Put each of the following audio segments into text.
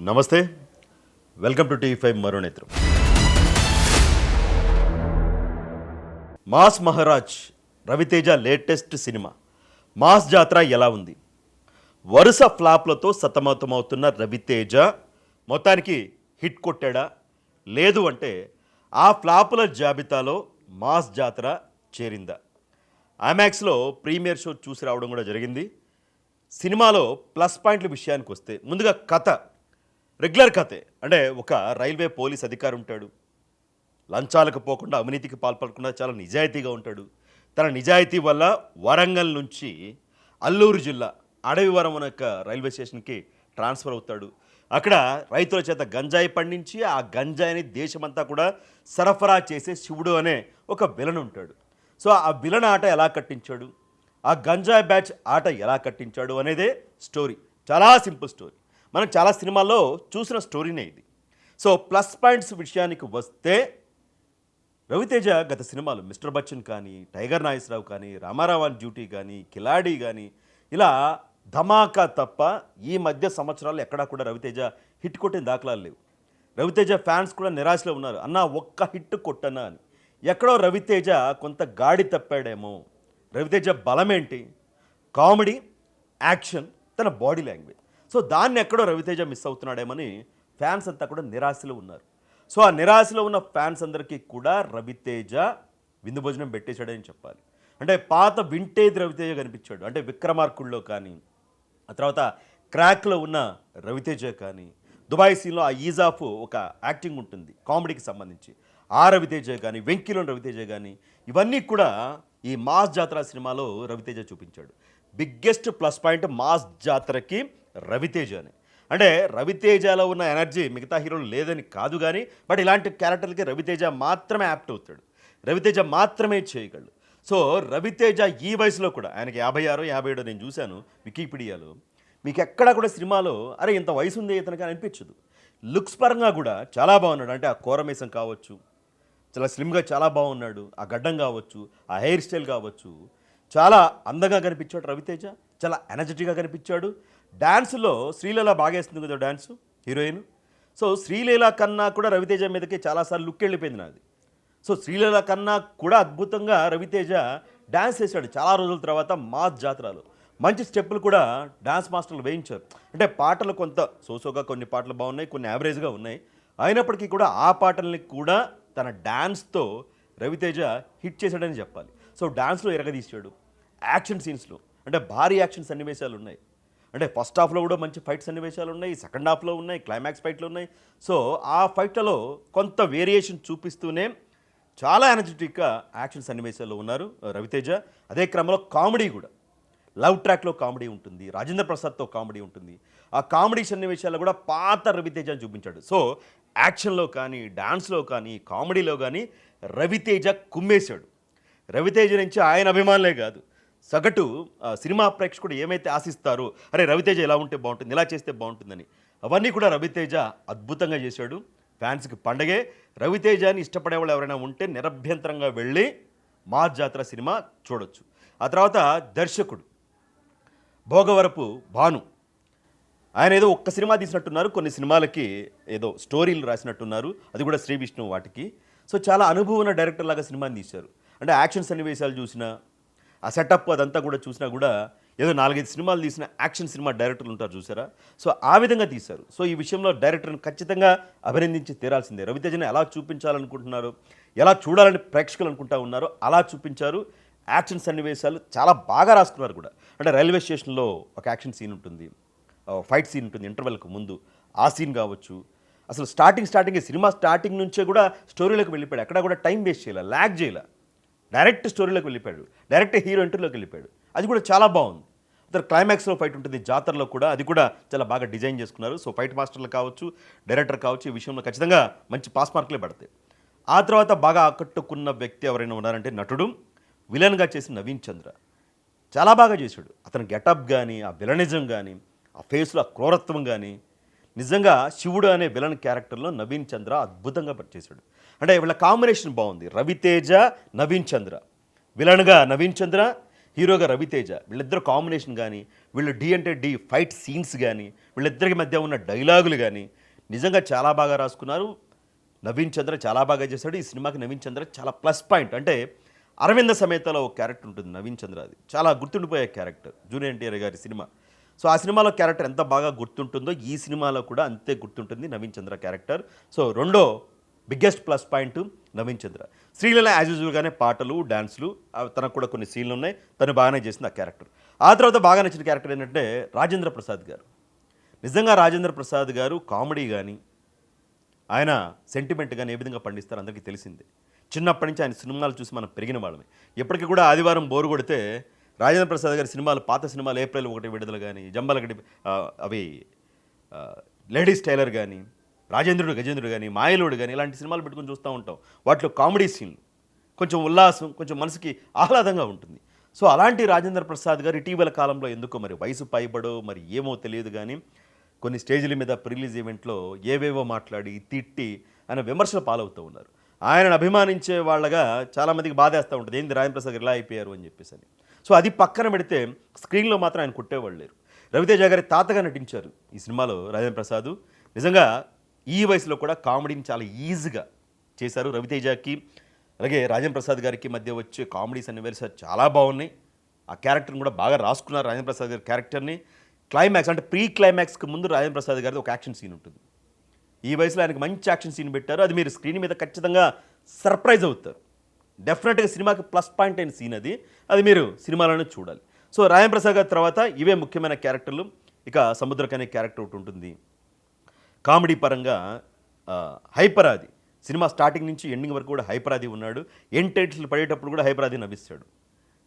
నమస్తే, welcome to టీ5 మరో నేత్రం. Mass Maharaj Raviteja latest cinema mass Jathara ఎలా ఉంది? వరుస ఫ్లాప్లతో సతమతమవుతున్న రవితేజ మొత్తానికి హిట్ కొట్టాడా? లేదు అంటే ఆ ఫ్లాపుల జాబితాలో మాస్ జాతర చేరిందా? ఐమాక్స్లో ప్రీమియర్ షో చూసి రావడం కూడా జరిగింది. సినిమాలో ప్లస్ పాయింట్ల విషయానికి వస్తే ముందుగా కథ రెగ్యులర్ కథే. అంటే ఒక రైల్వే పోలీస్ అధికారి ఉంటాడు, లంచాలకు పోకుండా అవినీతికి పాల్పడకుండా చాలా నిజాయితీగా ఉంటాడు. తన నిజాయితీ వల్ల వరంగల్ నుంచి అల్లూరు జిల్లా అడవివరం అనే రైల్వే స్టేషన్కి ట్రాన్స్ఫర్ అవుతాడు. అక్కడ రైతుల చేత గంజాయి పండించి ఆ గంజాయిని దేశమంతా కూడా సరఫరా చేసే శివుడు అనే ఒక విలన్ ఉంటాడు. సో ఆ విలన్ ఆట ఎలా కట్టించాడు, ఆ గంజాయి బ్యాచ్ ఆట ఎలా కట్టించాడు అనేదే స్టోరీ. చాలా సింపుల్ స్టోరీ, మనం చాలా సినిమాల్లో చూసిన స్టోరీనే ఇది. సో ప్లస్ పాయింట్స్ విషయానికి వస్తే రవితేజ గత సినిమాలు మిస్టర్ బచ్చన్ కానీ, టైగర్ నాగేశ్వరరావు కానీ, రామారావు ఆన్ డ్యూటీ కానీ, కిలాడి కానీ ఇలా ధమాకా తప్ప ఈ మధ్య సంవత్సరాలు ఎక్కడా కూడా రవితేజ హిట్ కొట్టిన దాఖలాలు లేవు. రవితేజ ఫ్యాన్స్ కూడా నిరాశలో ఉన్నారు, అన్న ఒక్క హిట్ కొట్టనా అని. ఎక్కడో రవితేజ కొంత గాడి తప్పాడేమో. రవితేజ బలమేంటి? కామెడీ, యాక్షన్, తన బాడీ లాంగ్వేజ్. సో దాన్ని ఎక్కడో రవితేజ మిస్ అవుతున్నాడేమని ఫ్యాన్స్ అంతా కూడా నిరాశలో ఉన్నారు. సో ఆ నిరాశలో ఉన్న ఫ్యాన్స్ అందరికీ కూడా రవితేజ విందు భోజనం పెట్టేశాడని చెప్పాలి. అంటే పాత వింటేజ్ రవితేజ కనిపించాడు. అంటే విక్రమార్కుల్లో కానీ, ఆ తర్వాత క్రాక్లో ఉన్న రవితేజ కానీ, దుబాయ్ సీన్లో ఆ ఈజ్ ఆఫ్ ఒక యాక్టింగ్ ఉంటుంది కామెడీకి సంబంధించి, ఆ రవితేజ కానీ, వెంకీలోని రవితేజ కానీ, ఇవన్నీ కూడా ఈ మాస్ జాతర సినిమాలో రవితేజ చూపించాడు. బిగ్గెస్ట్ ప్లస్ పాయింట్ మాస్ జాతరకి రవితేజ అని. అంటే రవితేజలో ఉన్న ఎనర్జీ మిగతా హీరోలు లేదని కాదు కానీ, బట్ ఇలాంటి క్యారెక్టర్లకి రవితేజ మాత్రమే యాప్ట్ అవుతాడు, రవితేజ మాత్రమే చేయగలడు. సో రవితేజ ఈ వయసులో కూడా, ఆయనకి 56, 57 నేను చూశాను వికీపీడియాలో, మీకు ఎక్కడా కూడా సినిమాలో అరే ఇంత వయసు ఉంది ఇతనికి అనిపించదు. లుక్స్ పరంగా కూడా చాలా బాగున్నాడు. అంటే ఆ కోరమేసం కావచ్చు, చాలా స్లిమ్గా చాలా బాగున్నాడు, ఆ గడ్డం కావచ్చు, ఆ హెయిర్ స్టైల్ కావచ్చు, చాలా అందంగా కనిపించాడు రవితేజ, చాలా ఎనర్జెటిక్గా కనిపించాడు. డ్యాన్స్లో శ్రీలీల బాగేస్తుంది కదా డ్యాన్స్, హీరోయిన్. సో శ్రీలీల కన్నా కూడా రవితేజ మీదకి చాలాసార్లు లుక్ వెళ్ళిపోయింది నాది. సో శ్రీలీల కన్నా కూడా అద్భుతంగా రవితేజ డ్యాన్స్ చేశాడు చాలా రోజుల తర్వాత మాస్ జాతరలో. మంచి స్టెప్పులు కూడా డ్యాన్స్ మాస్టర్లు వేయించారు. అంటే పాటలు కొంత సోసోగా, కొన్ని పాటలు బాగున్నాయి, కొన్ని యావరేజ్గా ఉన్నాయి. అయినప్పటికీ కూడా ఆ పాటల్ని కూడా తన డ్యాన్స్తో రవితేజ హిట్ చేశాడని చెప్పాలి. సో డ్యాన్స్లో ఎరగదీశాడు. యాక్షన్ సీన్స్లో అంటే భారీ యాక్షన్ సన్నివేశాలు ఉన్నాయి. అంటే ఫస్ట్ హాఫ్లో కూడా మంచి ఫైట్ సన్నివేశాలు ఉన్నాయి, సెకండ్ హాఫ్లో ఉన్నాయి, క్లైమాక్స్ ఫైట్లు ఉన్నాయి. సో ఆ ఫైట్లలో కొంత వేరియేషన్ చూపిస్తూనే చాలా ఎనర్జెటిక్గా యాక్షన్ సన్నివేశాల్లో ఉన్నారు రవితేజ. అదే క్రమంలో కామెడీ కూడా, లవ్ ట్రాక్లో కామెడీ ఉంటుంది, రాజేంద్ర ప్రసాద్తో కామెడీ ఉంటుంది. ఆ కామెడీ సన్నివేశాల్లో కూడా పాత రవితేజని చూపించాడు. సో యాక్షన్లో కానీ, డాన్స్లో కానీ, కామెడీలో కానీ రవితేజ కుమ్మేశాడు. రవితేజ నుంచి ఆయన అభిమానులే కాదు, సగటు సినిమా ప్రేక్షకుడు ఏమైతే ఆశిస్తారో, అరే రవితేజ ఎలా ఉంటే బాగుంటుంది, ఇలా చేస్తే బాగుంటుందని, అవన్నీ కూడా రవితేజ అద్భుతంగా చేశాడు. ఫ్యాన్స్కి పండగే. రవితేజని ఇష్టపడే వాళ్ళు ఎవరైనా ఉంటే నిరభ్యంతరంగా వెళ్ళి మాస్ జాతర సినిమా చూడొచ్చు. ఆ తర్వాత దర్శకుడు భోగవరపు భాను, ఆయన ఏదో ఒక్క సినిమా తీసినట్టున్నారు, కొన్ని సినిమాలకి ఏదో స్టోరీలు రాసినట్టున్నారు, అది కూడా శ్రీ విష్ణు వాటికి. సో చాలా అనుభవం ఉన్న డైరెక్టర్ లాగా సినిమాని తీశారు. అంటే యాక్షన్ సన్నివేశాలు చూసినా, ఆ సెటప్ అదంతా కూడా చూసినా కూడా ఏదో 4-5 సినిమాలు తీసిన యాక్షన్ సినిమా డైరెక్టర్లు ఉంటారు చూసారా, సో ఆ విధంగా తీశారు. సో ఈ విషయంలో డైరెక్టర్ని ఖచ్చితంగా అభినందించి తీరాల్సిందే. రవితేజని ఎలా చూపించాలనుకుంటున్నారు, ఎలా చూడాలని ప్రేక్షకులు అనుకుంటా ఉన్నారో అలా చూపించారు. యాక్షన్ సన్నివేశాలు చాలా బాగా రాసుకున్నారు కూడా. అంటే రైల్వే స్టేషన్లో ఒక యాక్షన్ సీన్ ఉంటుంది, ఫైట్ సీన్ ఉంటుంది ఇంటర్వెల్కి ముందు, ఆ సీన్ కావచ్చు. అసలు స్టార్టింగ్ సినిమా స్టార్టింగ్ నుంచే కూడా స్టోరీలోకి వెళ్ళిపోయాడు. ఎక్కడ కూడా టైం వేస్ట్ చేయాలి, ల్యాగ్ చేయాలి, డైరెక్ట్ స్టోరీలోకి వెళ్ళిపోయాడు, డైరెక్ట్ హీరో ఎంట్రీలోకి వెళ్ళిపోయాడు. అది కూడా చాలా బాగుంది. అతను క్లైమాక్స్లో ఫైట్ ఉంటుంది జాతరలో కూడా, అది కూడా చాలా బాగా డిజైన్ చేసుకున్నారు. సో ఫైట్ మాస్టర్లు కావచ్చు, డైరెక్టర్ కావచ్చు, ఈ విషయంలో ఖచ్చితంగా మంచి పాస్ మార్కులే పడతాయి. ఆ తర్వాత బాగా ఆకట్టుకున్న వ్యక్తి ఎవరైనా ఉన్నారంటే నటుడు, విలన్గా చేసిన నవీన్ చంద్ర చాలా బాగా చేశాడు. అతని గెటప్ కానీ, ఆ విలనిజం కానీ, ఆ ఫేస్లో ఆ క్రూరత్వం కానీ, నిజంగా శివుడు అనే విలన్ క్యారెక్టర్లో నవీన్ చంద్ర అద్భుతంగా చేశాడు. అంటే వీళ్ళ కాంబినేషన్ బాగుంది. రవితేజ, నవీన్ చంద్ర, విలన్గా నవీన్ చంద్ర, హీరోగా రవితేజ, వీళ్ళిద్దరు కాంబినేషన్ కానీ, వీళ్ళు డి అంటే డి ఫైట్ సీన్స్ కానీ, వీళ్ళిద్దరికి మధ్య ఉన్న డైలాగులు కానీ నిజంగా చాలా బాగా రాసుకున్నారు. నవీన్ చంద్ర చాలా బాగా చేశాడు. ఈ సినిమాకి నవీన్ చంద్ర చాలా ప్లస్ పాయింట్. అంటే అరవింద సమేతలో ఒక క్యారెక్టర్ ఉంటుంది నవీన్ చంద్ర, అది చాలా గుర్తుండిపోయే క్యారెక్టర్, జూనియర్ ఎన్టీఆర్ గారి సినిమా. సో ఆ సినిమాలో క్యారెక్టర్ ఎంత బాగా గుర్తుంటుందో ఈ సినిమాలో కూడా అంతే గుర్తుంటుంది నవీన్ చంద్ర క్యారెక్టర్. సో రెండో బిగ్గెస్ట్ ప్లస్ పాయింట్ నవీన్ చంద్ర. శ్రీలీల యాజ్ యూజువల్గానే పాటలు డాన్సులు తనకు కూడా కొన్ని సీన్లు ఉన్నాయి, తను బాగానే చేసింది ఆ క్యారెక్టర్. ఆ తర్వాత బాగా నచ్చిన క్యారెక్టర్ ఏంటంటే రాజేంద్ర ప్రసాద్ గారు. నిజంగా రాజేంద్ర ప్రసాద్ గారు కామెడీ కానీ, ఆయన సెంటిమెంట్ కానీ ఏ విధంగా పండిస్తారో అందరికీ తెలిసిందే. చిన్నప్పటి నుంచి ఆయన సినిమాలు చూసి మనం పెరిగిన వాళ్ళమే. ఇప్పటికీ కూడా ఆదివారం బోరు కొడితే రాజేంద్ర ప్రసాద్ గారి సినిమాలు, పాత సినిమాలు ఏప్రిల్ 1 విడుదల కానీ, జంబలగడి అవి లేడీస్ టైలర్ కానీ, రాజేంద్రుడు గజేంద్రుడు కానీ, మాయలోడు కానీ, ఇలాంటి సినిమాలు పెట్టుకుని చూస్తూ ఉంటాం. వాటిలో కామెడీ సీన్లు, కొంచెం ఉల్లాసం, కొంచెం మనసుకి ఆహ్లాదంగా ఉంటుంది. సో అలాంటి రాజేంద్ర ప్రసాద్ గారు ఇటీవల కాలంలో ఎందుకో మరి వయసు పైబడో మరి ఏమో తెలియదు కానీ కొన్ని స్టేజ్ల మీద ప్రిలీజ్ ఈవెంట్లో ఏవేవో మాట్లాడి తిట్టి ఆయన విమర్శలు పాలవుతూ ఉన్నారు. ఆయనను అభిమానించే వాళ్ళగా చాలామందికి బాధేస్తూ ఉంటుంది, ఏంది రాజేంద్ర ప్రసాద్ ఇలా అయిపోయారు అని చెప్పేసి అని. సో అది పక్కన పెడితే స్క్రీన్లో మాత్రం ఆయన కొట్టేవాళ్ళు లేరు. రవితేజ గారి తాతగా నటించారు ఈ సినిమాలో రాజేంద్ర ప్రసాద్. నిజంగా ఈ వయసులో కూడా కామెడీని చాలా ఈజీగా చేశారు. రవితేజకి అలాగే రాజేంద్ర ప్రసాద్ గారికి మధ్య వచ్చే కామెడీ సన్నివేశాలు చాలా బాగున్నాయి. ఆ క్యారెక్టర్ని కూడా బాగా రాసుకున్నారు రాజేంద్ర ప్రసాద్ గారి క్యారెక్టర్ని. క్లైమాక్స్ అంటే ప్రీ క్లైమాక్స్కి ముందు రాజేంద్ర ప్రసాద్ గారిది ఒక యాక్షన్ సీన్ ఉంటుంది. ఈ వయసులో ఆయనకు మంచి యాక్షన్ సీన్ పెట్టారు. అది మీరు స్క్రీన్ మీద ఖచ్చితంగా సర్ప్రైజ్ అవుతారు. డెఫినెట్గా సినిమాకి ప్లస్ పాయింట్ అయిన సీన్ అది. అది మీరు సినిమాలోనే చూడాలి. సో రాజేంద్ర ప్రసాద్ గారి తర్వాత ఇవే ముఖ్యమైన క్యారెక్టర్లు. ఇక సముద్రక్ అనే క్యారెక్టర్ ఒకటి ఉంటుంది. కామెడీ పరంగా హైపరాది సినిమా స్టార్టింగ్ నుంచి ఎండింగ్ వరకు కూడా హైపరాది ఉన్నాడు. ఎండ్ టైటిల్స్ పడేటప్పుడు కూడా హైపరాది నవ్విస్తాడు.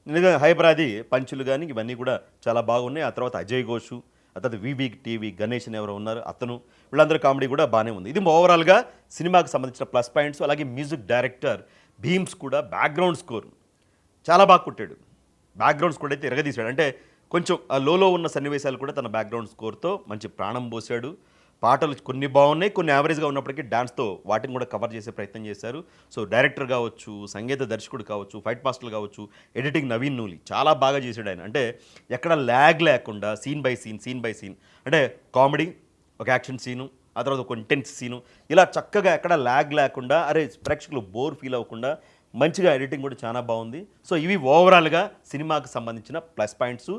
నిజంగా హైపరాది పంచులు కానీ ఇవన్నీ కూడా చాలా బాగున్నాయి. ఆ తర్వాత అజయ్ ఘోషు, ఆ తర్వాత వివి టీవీ గణేష్ అని ఎవరో ఉన్నారు, అతను, వీళ్ళందరూ కామెడీ కూడా బాగానే ఉంది. ఇది ఓవరాల్గా సినిమాకి సంబంధించిన ప్లస్ పాయింట్స్. అలాగే మ్యూజిక్ డైరెక్టర్ భీమ్స్ కూడా బ్యాక్గ్రౌండ్ స్కోర్ చాలా బాగా కొట్టాడు. బ్యాక్గ్రౌండ్ స్కోర్ అయితే ఎరగదీశాడు. అంటే కొంచెం ఆ లోలో ఉన్న సన్నివేశాలు కూడా తన బ్యాక్గ్రౌండ్ స్కోర్తో మంచి ప్రాణం పోసాడు. పాటలు కొన్ని బాగున్నాయి, కొన్ని యావరేజ్గా ఉన్నప్పటికీ డాన్స్తో వాటిని కూడా కవర్ చేసే ప్రయత్నం చేశారు. సో డైరెక్టర్ కావచ్చు, సంగీత దర్శకుడు కావచ్చు, ఫైట్ మాస్టర్లు కావచ్చు, ఎడిటింగ్ నవీన్ నూలి చాలా బాగా చేశాడు ఆయన. అంటే ఎక్కడ ల్యాగ్ లేకుండా సీన్ బై సీన్ అంటే కామెడీ, ఒక యాక్షన్ సీను, ఆ తర్వాత ఒక ఇంటెన్స్ సీను, ఇలా చక్కగా ఎక్కడ ల్యాగ్ లేకుండా అరే ప్రేక్షకులు బోర్ ఫీల్ అవ్వకుండా మంచిగా ఎడిటింగ్ కూడా చాలా బాగుంది. సో ఇవి ఓవరాల్గా సినిమాకి సంబంధించిన ప్లస్ పాయింట్స్.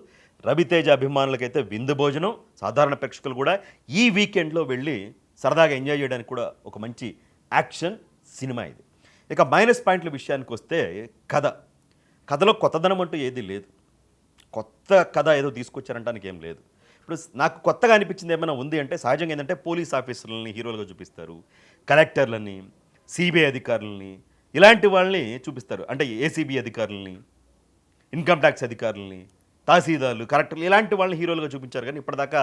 రవితేజ అభిమానులకైతే విందు భోజనం, సాధారణ ప్రేక్షకులు కూడా ఈ వీకెండ్లో వెళ్ళి సరదాగా ఎంజాయ్ చేయడానికి కూడా ఒక మంచి యాక్షన్ సినిమా ఇది. ఇక మైనస్ పాయింట్ల విషయానికి వస్తే కథలో కొత్తదనం అంటూ ఏది లేదు. కొత్త కథ ఏదో తీసుకొచ్చారంటానికి ఏం లేదు. ఇప్పుడు నాకు కొత్తగా అనిపించింది ఏమైనా ఉంది అంటే సహజంగా ఏంటంటే పోలీస్ ఆఫీసర్లని హీరోలుగా చూపిస్తారు, కలెక్టర్లని, సిబిఐ అధికారులని, ఇలాంటి వాళ్ళని చూపిస్తారు. అంటే ఏసీబీ అధికారులని, ఇన్కమ్ ట్యాక్స్ అధికారులని, తహసీల్దార్లు, కలెక్టర్లు, ఇలాంటి వాళ్ళని హీరోలుగా చూపించారు. కానీ ఇప్పటిదాకా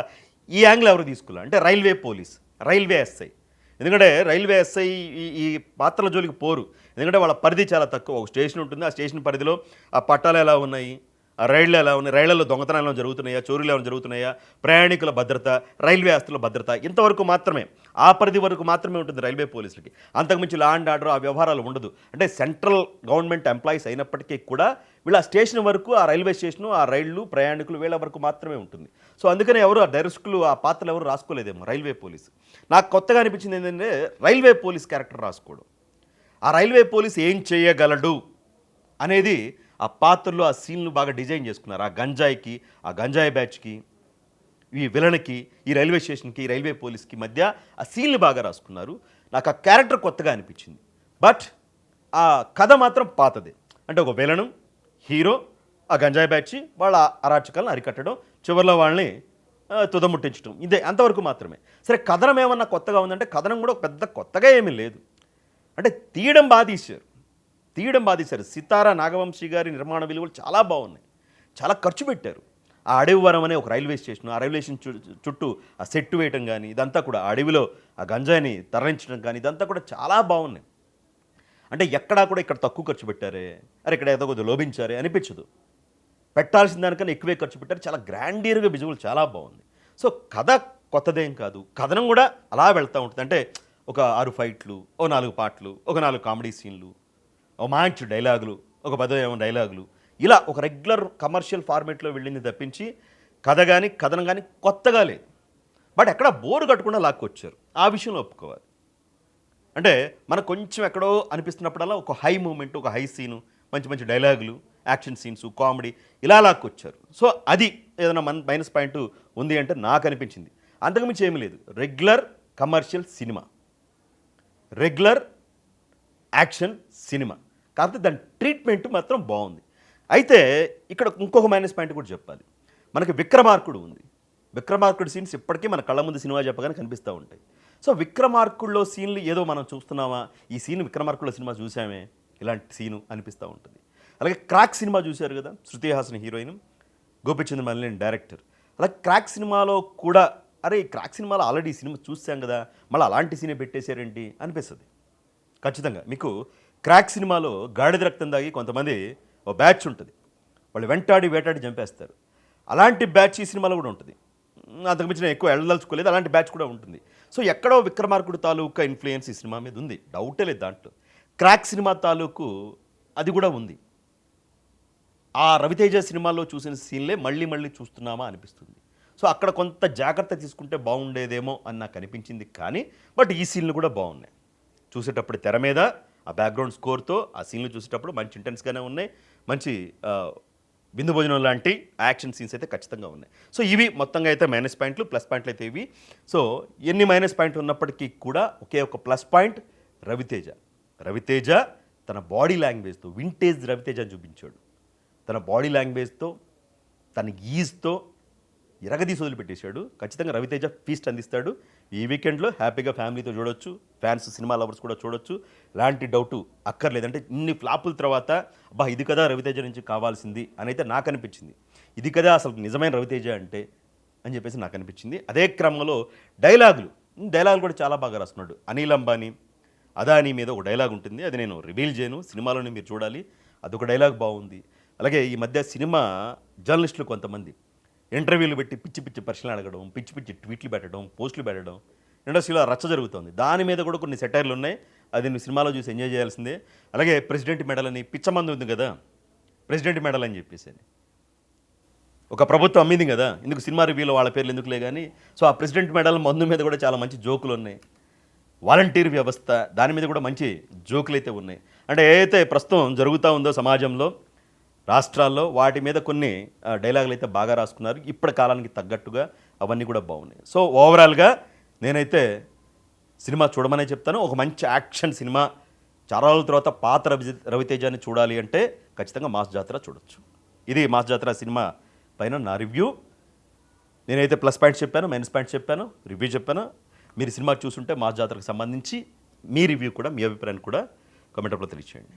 ఈ యాంగిల్ ఎవరు తీసుకున్నారు అంటే రైల్వే పోలీస్, రైల్వే ఎస్ఐ. ఎందుకంటే రైల్వే ఎస్ఐ ఈ పాత్రల జోలికి పోరు. ఎందుకంటే వాళ్ళ పరిధి చాలా తక్కువ. ఒక స్టేషన్ ఉంటుంది, ఆ స్టేషన్ పరిధిలో ఆ పట్టాలు ఎలా ఉన్నాయి, ఆ రైళ్లు ఎలా ఉన్నాయి, రైళ్లలో దొంగతనాలు జరుగుతున్నాయా, చోరీలు ఏమైనా జరుగుతున్నాయా, ప్రయాణికుల భద్రత, రైల్వే ఆస్తుల భద్రత, ఇంతవరకు మాత్రమే, ఆ పరిధి వరకు మాత్రమే ఉంటుంది రైల్వే పోలీసులకి. అంతకుమించి లా అండ్ ఆర్డర్ ఆ వ్యవహారాలు ఉండదు. అంటే సెంట్రల్ గవర్నమెంట్ ఎంప్లాయీస్ అయినప్పటికీ కూడా వీళ్ళ స్టేషన్ వరకు, ఆ రైల్వే స్టేషను, ఆ రైళ్లు, ప్రయాణికులు వీళ్ళ వరకు మాత్రమే ఉంటుంది. సో అందుకనే ఎవరు ఆ డైరెక్టర్లు ఆ పాత్రలు ఎవరు రాసుకోలేదేమో రైల్వే పోలీసు. నాకు కొత్తగా అనిపించింది ఏంటంటే రైల్వే పోలీస్ క్యారెక్టర్ రాసుకోవడం. ఆ రైల్వే పోలీస్ ఏం చేయగలడు అనేది ఆ పాత్రలో ఆ సీన్లు బాగా డిజైన్ చేసుకున్నారు. ఆ గంజాయికి, ఆ గంజాయి బ్యాచ్కి, ఈ విలన్కి, ఈ రైల్వే స్టేషన్కి, ఈ రైల్వే పోలీస్కి మధ్య ఆ సీన్లు బాగా రాసుకున్నారు. నాకు ఆ క్యారెక్టర్ కొత్తగా అనిపించింది. బట్ ఆ కథ మాత్రం పాతదే. అంటే ఒక విలను, హీరో, ఆ గంజాయి బ్యాచ్ వాళ్ళ అరాచకాలను అరికట్టడం, చివరిలో వాళ్ళని తుదముట్టించడం, ఇదే అంతవరకు మాత్రమే. సరే కథనం ఏమన్నా కొత్తగా ఉందంటే కథనం కూడా పెద్ద కొత్తగా ఏమీ లేదు. అంటే తీయడం బాగా తీశారు. సితారా నాగవంశీ గారి నిర్మాణ విలువలు చాలా బాగున్నాయి. చాలా ఖర్చు పెట్టారు. ఆ అడవివరం అనే ఒక రైల్వే స్టేషన్, ఆ రైల్వే స్టేషన్ చుట్టూ ఆ సెట్టు వేయటం కానీ, ఇదంతా కూడా ఆ అడవిలో ఆ గంజాయిని తరలించడం కానీ, ఇదంతా కూడా చాలా బాగున్నాయి. అంటే ఎక్కడా కూడా ఇక్కడ తక్కువ ఖర్చు పెట్టారే, అరే ఇక్కడ ఏదో కొద్దిగా లోభించారే అనిపించదు. పెట్టాల్సిన దానికన్నా ఎక్కువే ఖర్చు పెట్టారు. చాలా గ్రాండియర్గా విజువల్ చాలా బాగుంది. సో కథ కొత్తదేం కాదు, కథనం కూడా అలా వెళ్తూ ఉంటుంది. అంటే ఒక 6 ఫైట్లు, ఓ 4 పాటలు, ఒక 4 కామెడీ సీన్లు, ఓ మంచి డైలాగులు, ఒక 10 డైలాగులు, ఇలా ఒక రెగ్యులర్ కమర్షియల్ ఫార్మేట్లో వెళ్ళింది తప్పించి కథ కానీ కథనం కానీ కొత్తగా లేదు. బట్ ఎక్కడ బోరు కట్టకుండా లాక్కొచ్చారు, ఆ విషయంలో ఒప్పుకోవాలి. అంటే మనకు కొంచెం ఎక్కడో అనిపిస్తున్నప్పుడల్లా ఒక హై మూమెంట్, ఒక హై సీను, మంచి మంచి డైలాగులు, యాక్షన్ సీన్స్, కామెడీ ఇలా లాక్కొచ్చారు. సో అది ఏదైనా మైనస్ పాయింట్ ఉంది అంటే నాకు అనిపించింది. అంతకుమించి ఏమీ లేదు. Regular commercial cinema, regular action cinema, కాకపోతే దాని ట్రీట్మెంట్ మాత్రం బాగుంది. అయితే ఇక్కడ ఇంకొక మైనస్ పాయింట్ కూడా చెప్పాలి. మనకి విక్రమార్కుడు ఉంది. విక్రమార్కుడు సీన్స్ ఇప్పటికీ మన కళ్ళ ముందు సినిమా చెప్పగానే కనిపిస్తూ ఉంటాయి. సో విక్రమార్కుల్లో సీన్లు ఏదో మనం చూస్తున్నామా, ఈ సీన్ విక్రమార్కుల్లో సినిమా చూసామే, ఇలాంటి సీను అనిపిస్తూ ఉంటుంది. అలాగే క్రాక్ సినిమా చూశారు కదా, శృతి హాసన్ హీరోయిన్, గోపిచంద్ మల్లినేని డైరెక్టర్. అలాగే క్రాక్ సినిమాలో కూడా అరే ఈ క్రాక్ సినిమాలో ఆల్రెడీ ఈ సినిమా చూసాం కదా, మళ్ళీ అలాంటి సీనే పెట్టేశారేంటి అనిపిస్తుంది. ఖచ్చితంగా మీకు క్రాక్ సినిమాలో గాడిద రక్తం దాగి కొంతమంది ఓ బ్యాచ్ ఉంటుంది, వాళ్ళు వెంటాడి వేటాడి చంపేస్తారు. అలాంటి బ్యాచ్ ఈ సినిమాలో కూడా ఉంటుంది. అంతకుమించిన ఎక్కువ వెళ్ళదలుచుకోలేదు, అలాంటి బ్యాచ్ కూడా ఉంటుంది. సో ఎక్కడో విక్రమార్కుడు తాలూకా ఇన్ఫ్లుయెన్స్ ఈ సినిమా మీద ఉంది, డౌటే లేదు దాంట్లో. క్రాక్ సినిమా తాలూకు అది కూడా ఉంది. ఆ రవితేజ సినిమాలో చూసిన సీన్లే మళ్ళీ మళ్ళీ చూస్తున్నామా అనిపిస్తుంది. సో అక్కడ కొంత జాగ్రత్త తీసుకుంటే బాగుండేదేమో అని నాకు అనిపించింది. కానీ బట్ ఈ సీన్లు కూడా బాగున్నాయి. చూసేటప్పుడు తెర మీద ఆ బ్యాక్గ్రౌండ్ స్కోర్తో ఆ సీన్లు చూసేటప్పుడు మంచి ఇంటెన్స్గానే ఉన్నాయి. మంచి విందు భోజనం లాంటి యాక్షన్ సీన్స్ అయితే ఖచ్చితంగా ఉన్నాయి. సో ఇవి మొత్తంగా అయితే మైనస్ పాయింట్లు, ప్లస్ పాయింట్లు అయితే ఇవి. సో ఎన్ని మైనస్ పాయింట్లు ఉన్నప్పటికీ కూడా ఒకే ఒక ప్లస్ పాయింట్ రవితేజ. రవితేజ తన బాడీ లాంగ్వేజ్తో వింటేజ్ రవితేజ చూపించాడు. తన బాడీ లాంగ్వేజ్తో, తన ఈజ్తో ఎరగదీసి వదిలిపెట్టేశాడు. ఖచ్చితంగా రవితేజ ఫీస్ట్ అందిస్తాడు. ఈ వీకెండ్లో హ్యాపీగా ఫ్యామిలీతో చూడొచ్చు, ఫ్యాన్స్ సినిమా లవర్స్ కూడా చూడొచ్చు, ఎలాంటి డౌటు అక్కర్లేదు. అంటే ఇన్ని ఫ్లాపుల తర్వాత అబ్బా ఇది కదా రవితేజ నుంచి కావాల్సింది అని అయితే నాకు అనిపించింది. ఇది కదా అసలు నిజమైన రవితేజ అంటే అని చెప్పేసి నాకు అనిపించింది. అదే క్రమంలో డైలాగులు కూడా చాలా బాగా రాస్తున్నాడు. అనిల్ అంబానీ, అదానీ మీద ఒక డైలాగ్ ఉంటుంది, అది నేను రివీల్ చేయను, సినిమాలోనే మీరు చూడాలి. అదొక డైలాగ్ బాగుంది. అలాగే ఈ మధ్య సినిమా జర్నలిస్టులు కొంతమంది ఇంటర్వ్యూలు పెట్టి పిచ్చి పిచ్చి ప్రశ్నలు అడగడం, పిచ్చి పిచ్చి ట్వీట్లు పెట్టడం, పోస్టులు పెట్టడం, ఇండస్ట్రీలో రచ్చ జరుగుతుంది. దాని మీద కూడా కొన్ని సెటైర్లు ఉన్నాయి. అది నువ్వు సినిమాలో చూసి ఎంజాయ్ చేయాల్సిందే. అలాగే ప్రెసిడెంట్ మెడల్ అని పిచ్చమంది ఉంది కదా, ప్రెసిడెంట్ మెడల్ అని చెప్పేసి ఒక ప్రభుత్వం అమ్మింది కదా, ఇందుకు సినిమా రివ్యూలో వాళ్ళ పేర్లు ఎందుకులే కానీ. సో ఆ ప్రెసిడెంట్ మెడల్ మందు మీద కూడా చాలా మంచి జోకులు ఉన్నాయి. వాలంటీర్ వ్యవస్థ దాని మీద కూడా మంచి జోకులు అయితే ఉన్నాయి. అంటే ఏదైతే ప్రస్తుతం జరుగుతూ ఉందో సమాజంలో, రాష్ట్రాల్లో, వాటి మీద కొన్ని డైలాగులు అయితే బాగా రాసుకున్నారు. ఇప్పటి కాలానికి తగ్గట్టుగా అవన్నీ కూడా బాగున్నాయి. సో ఓవరాల్గా నేనైతే సినిమా చూడమనే చెప్తాను. ఒక మంచి యాక్షన్ సినిమా, చాలా రోజుల తర్వాత పాత రవితేజాన్ని చూడాలి అంటే ఖచ్చితంగా మాస్ జాతర చూడొచ్చు. ఇది మాస్ జాతర సినిమా పైన నా రివ్యూ. నేనైతే ప్లస్ పాయింట్స్ చెప్పాను, మైనస్ పాయింట్స్ చెప్పాను, రివ్యూ చెప్పాను. మీరు సినిమా చూసుంటే మాస్ జాతరకు సంబంధించి మీ రివ్యూ కూడా, మీ అభిప్రాయాన్ని కూడా కామెంట్ రూపంలో తెలియచేయండి.